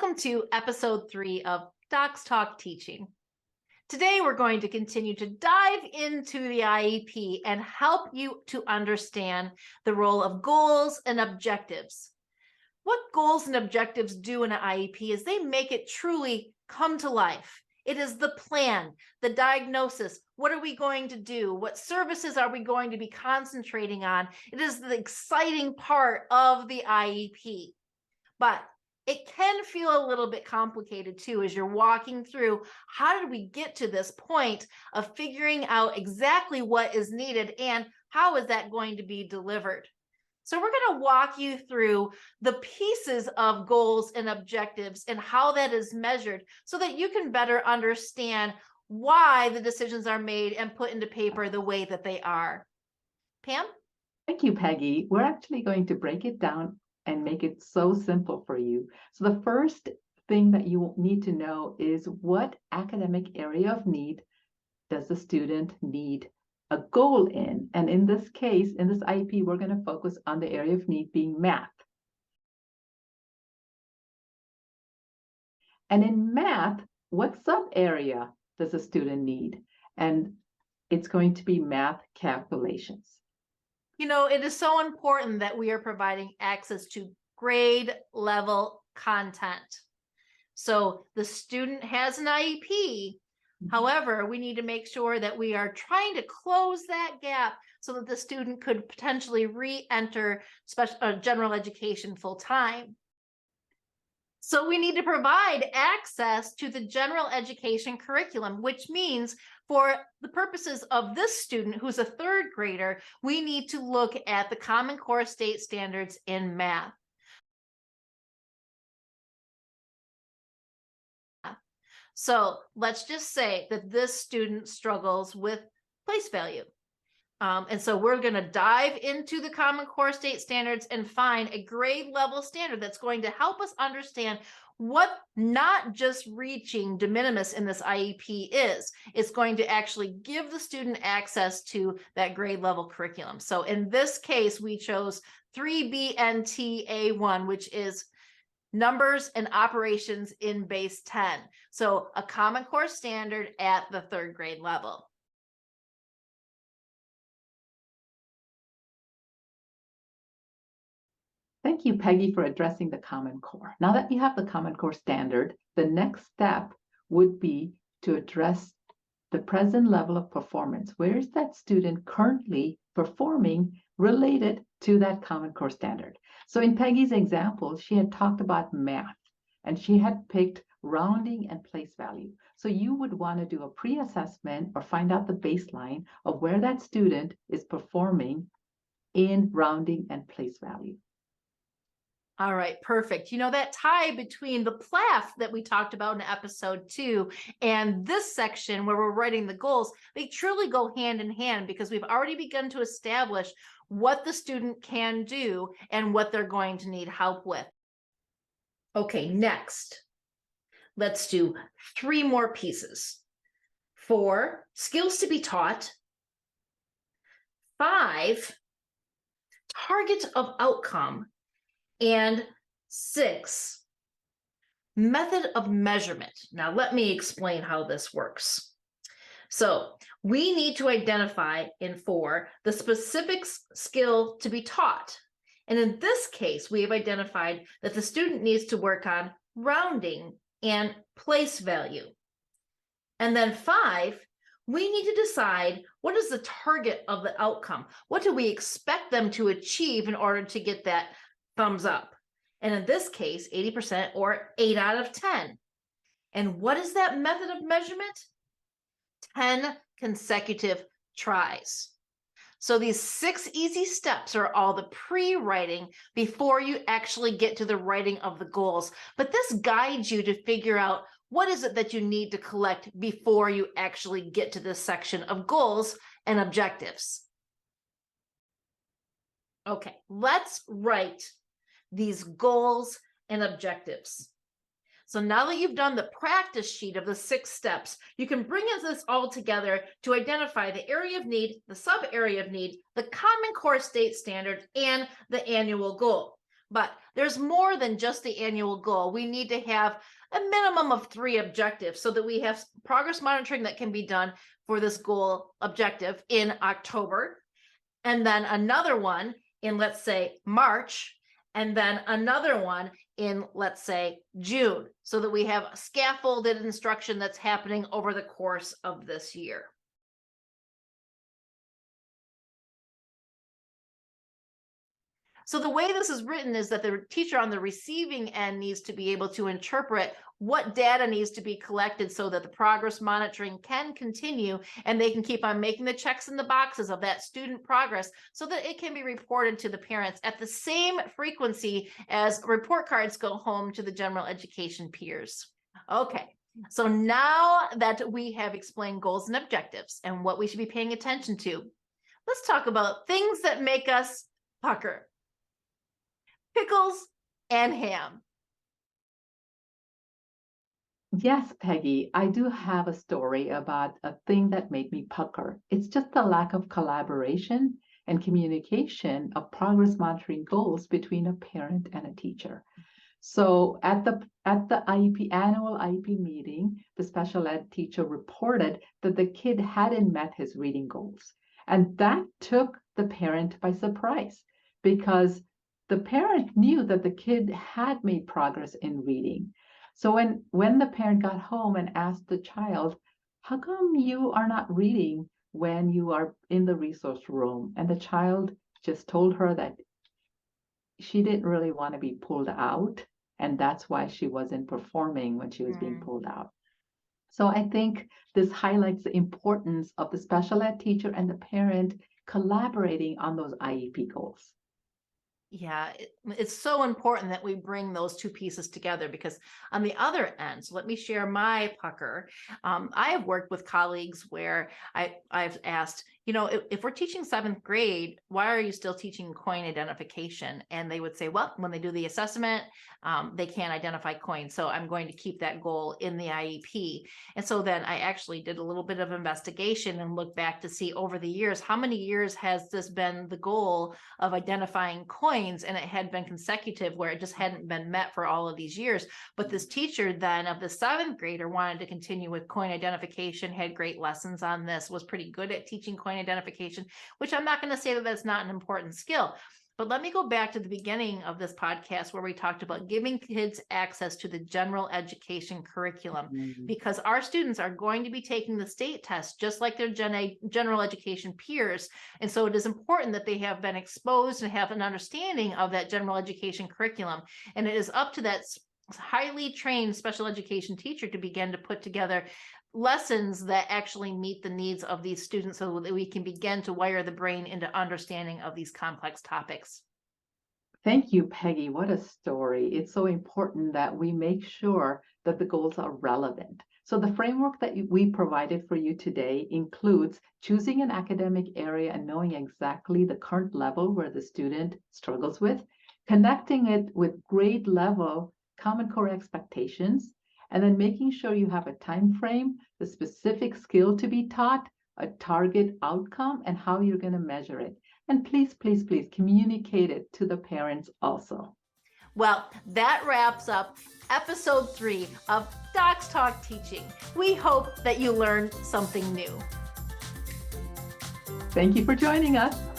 Welcome to episode 3 of Docs Talk Teaching. Today, we're going to continue to dive into the IEP and help you to understand the role of goals and objectives. What goals and objectives do in an IEP is they make it truly come to life. It is the plan, the diagnosis. What are we going to do? What services are we going to be concentrating on? It is the exciting part of the IEP. But it can feel a little bit complicated too as you're walking through how did we get to this point of figuring out exactly what is needed and how is that going to be delivered. So we're going to walk you through the pieces of goals and objectives and how that is measured so that you can better understand why the decisions are made and put into paper the way that they are. Pam? Thank you, Peggy. We're actually going to break it down and make it so simple for you. So the first thing that you need to know is what academic area of need does the student need a goal in? And in this case, in this IEP, we're going to focus on the area of need being math. And in math, what sub area does a student need? And it's going to be math calculations. You know, it is so important that we are providing access to grade level content. So the student has an IEP. However, we need to make sure that we are trying to close that gap so that the student could potentially re-enter general education full time. So we need to provide access to the general education curriculum, which means for the purposes of this student who's a third grader, we need to look at the Common Core State Standards in math. So let's just say that this student struggles with place value. And so we're going to dive into the Common Core State Standards and find a grade level standard that's going to help us understand what not just reaching de minimis in this IEP is. It's going to actually give the student access to that grade level curriculum. So in this case, we chose 3BNTA1, which is numbers and operations in base 10. So a Common Core standard at the third grade level. Thank you, Peggy, for addressing the Common Core. Now that you have the Common Core standard, the next step would be to address the present level of performance. Where is that student currently performing related to that Common Core standard? So in Peggy's example, she had talked about math, and she had picked rounding and place value. So you would want to do a pre-assessment or find out the baseline of where that student is performing in rounding and place value. All right, perfect. You know, that tie between the PLAF that we talked about in episode 2 and this section where we're writing the goals, they truly go hand in hand because we've already begun to establish what the student can do and what they're going to need help with. Okay, next, let's do 3 more pieces. 4, skills to be taught. 5, target of outcome. And 6, method of measurement. Now, let me explain how this works. So we need to identify in 4 the specific skill to be taught. And in this case, we have identified that the student needs to work on rounding and place value. And then 5, we need to decide what is the target of the outcome? What do we expect them to achieve in order to get that thumbs up? And in this case, 80% or 8 out of 10. And what is that method of measurement? 10 consecutive tries. So these 6 easy steps are all the pre-writing before you actually get to the writing of the goals. But this guides you to figure out what is it that you need to collect before you actually get to this section of goals and objectives. Okay, let's write these goals and objectives. So now that you've done the practice sheet of the 6 steps, you can bring this all together to identify the area of need, the sub area of need, the Common Core State Standard, and the annual goal. But there's more than just the annual goal. We need to have a minimum of 3 objectives so that we have progress monitoring that can be done for this goal objective in October, and then another one in, let's say, March, and then another one in, let's say, June, so that we have scaffolded instruction that's happening over the course of this year. So the way this is written is that the teacher on the receiving end needs to be able to interpret what data needs to be collected so that the progress monitoring can continue and they can keep on making the checks in the boxes of that student progress so that it can be reported to the parents at the same frequency as report cards go home to the general education peers. Okay. So now that we have explained goals and objectives and what we should be paying attention to, let's talk about things that make us pucker. Pickles and ham. Yes, Peggy, I do have a story about a thing that made me pucker. It's just the lack of collaboration and communication of progress monitoring goals between a parent and a teacher. So at the IEP annual IEP meeting, the special ed teacher reported that the kid hadn't met his reading goals. And that took the parent by surprise because the parent knew that the kid had made progress in reading. So when the parent got home and asked the child, how come you are not reading when you are in the resource room? And the child just told her that she didn't really want to be pulled out, and that's why she wasn't performing when she was being pulled out. So I think this highlights the importance of the special ed teacher and the parent collaborating on those IEP goals. Yeah, it's so important that we bring those two pieces together because on the other end, so let me share my pucker. I have worked with colleagues where I've asked, if we're teaching 7th grade, why are you still teaching coin identification? And they would say, well, when they do the assessment, they can't identify coins. So I'm going to keep that goal in the IEP. And so then I actually did a little bit of investigation and looked back to see over the years, how many years has this been the goal of identifying coins? And it had been consecutive where it just hadn't been met for all of these years. But this teacher then of the 7th grader wanted to continue with coin identification, had great lessons on this, was pretty good at teaching coin identification, which I'm not going to say that that's not an important skill. But let me go back to the beginning of this podcast where we talked about giving kids access to the general education curriculum, because our students are going to be taking the state test just like their general education peers. And so it is important that they have been exposed and have an understanding of that general education curriculum. And it is up to that highly trained special education teacher to begin to put together lessons that actually meet the needs of these students so that we can begin to wire the brain into understanding of these complex topics. Thank you, Peggy. What a story. It's so important that we make sure that the goals are relevant. So the framework that we provided for you today includes choosing an academic area and knowing exactly the current level where the student struggles with, connecting it with grade level Common Core expectations, and then making sure you have a time frame, the specific skill to be taught, a target outcome, and how you're going to measure it. And please, please, please communicate it to the parents also. Well, that wraps up episode 3 of Docs Talk Teaching. We hope that you learned something new. Thank you for joining us.